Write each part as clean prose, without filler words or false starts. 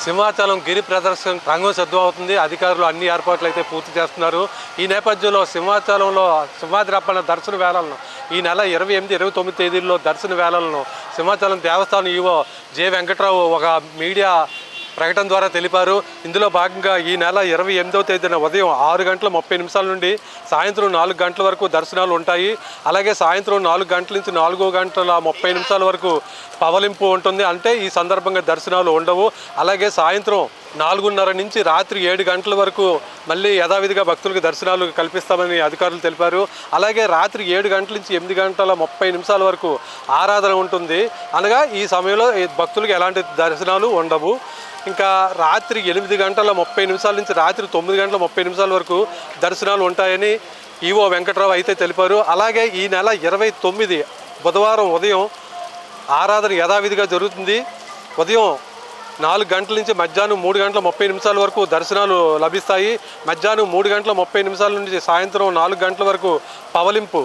సింహాచలం గిరి ప్రదర్శన రంగం సిద్ధమవుతుంది. అధికారులు అన్ని ఏర్పాట్లు అయితే పూర్తి చేస్తున్నారు. ఈ నేపథ్యంలో సింహాచలంలో సింహాద్రి అప్పన్న దర్శన వేళలను ఈ నెల 28, 29 తేదీల్లో దర్శన వేళలను సింహాచలం దేవస్థానం ఈవో జె వెంకట్రావు ఒక మీడియా ప్రకటన ద్వారా తెలిపారు. ఇందులో భాగంగా ఈ నెల 28వ తేదీన ఉదయం 6:30 నుండి సాయంత్రం 4 గంటల వరకు దర్శనాలు ఉంటాయి. అలాగే సాయంత్రం 4 గంటల నుంచి 4:30 వరకు పవలింపు ఉంటుంది. అంటే ఈ సందర్భంగా దర్శనాలు ఉండవు. అలాగే సాయంత్రం 4:30 నుంచి రాత్రి 7 గంటల వరకు మళ్ళీ యథావిధిగా భక్తులకు దర్శనాలు కల్పిస్తామని అధికారులు తెలిపారు. అలాగే రాత్రి 7 గంటల నుంచి 8:30 వరకు ఆరాధన ఉంటుంది. అనగా ఈ సమయంలో భక్తులకు ఎలాంటి దర్శనాలు ఉండవు. ఇంకా రాత్రి 8:30 నుంచి రాత్రి 9:30 వరకు దర్శనాలు ఉంటాయని ఈవో వెంకట్రావు అయితే తెలిపారు. అలాగే ఈ నెల 29 బుధవారం ఉదయం ఆరాధన యథావిధిగా జరుగుతుంది. ఉదయం 4 గంటల నుంచి మధ్యాహ్నం 3:30 వరకు దర్శనాలు లభిస్తాయి. మధ్యాహ్నం 3:30 నుంచి సాయంత్రం 4 గంటల వరకు పవలింపు,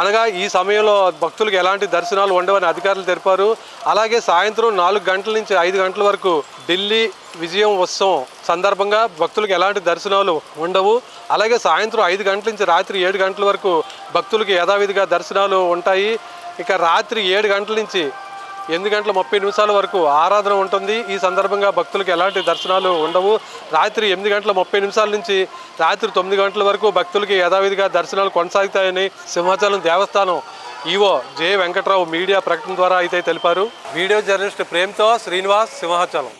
అనగా ఈ సమయంలో భక్తులకు ఎలాంటి దర్శనాలు ఉండవని అధికారులు తెలిపారు. అలాగే సాయంత్రం 4 గంటల నుంచి 5 గంటల వరకు ఢిల్లీ విజయం ఉత్సవం సందర్భంగా భక్తులకు ఎలాంటి దర్శనాలు ఉండవు. అలాగే సాయంత్రం 5 గంటల నుంచి రాత్రి 7 గంటల వరకు భక్తులకు యథావిధిగా దర్శనాలు ఉంటాయి. ఇక రాత్రి 7 గంటల నుంచి 8:30 వరకు ఆరాధన ఉంటుంది. ఈ సందర్భంగా భక్తులకు ఎలాంటి దర్శనాలు ఉండవు. రాత్రి 8:30 నుంచి రాత్రి 9 గంటల వరకు భక్తులకి యథావిధిగా దర్శనాలు కొనసాగుతాయని సింహాచలం దేవస్థానం ఈవో జె వెంకట్రావు మీడియా ప్రకటన ద్వారా అయితే తెలిపారు. వీడియో జర్నలిస్ట్ ప్రేమ్తో శ్రీనివాస్, సింహాచలం.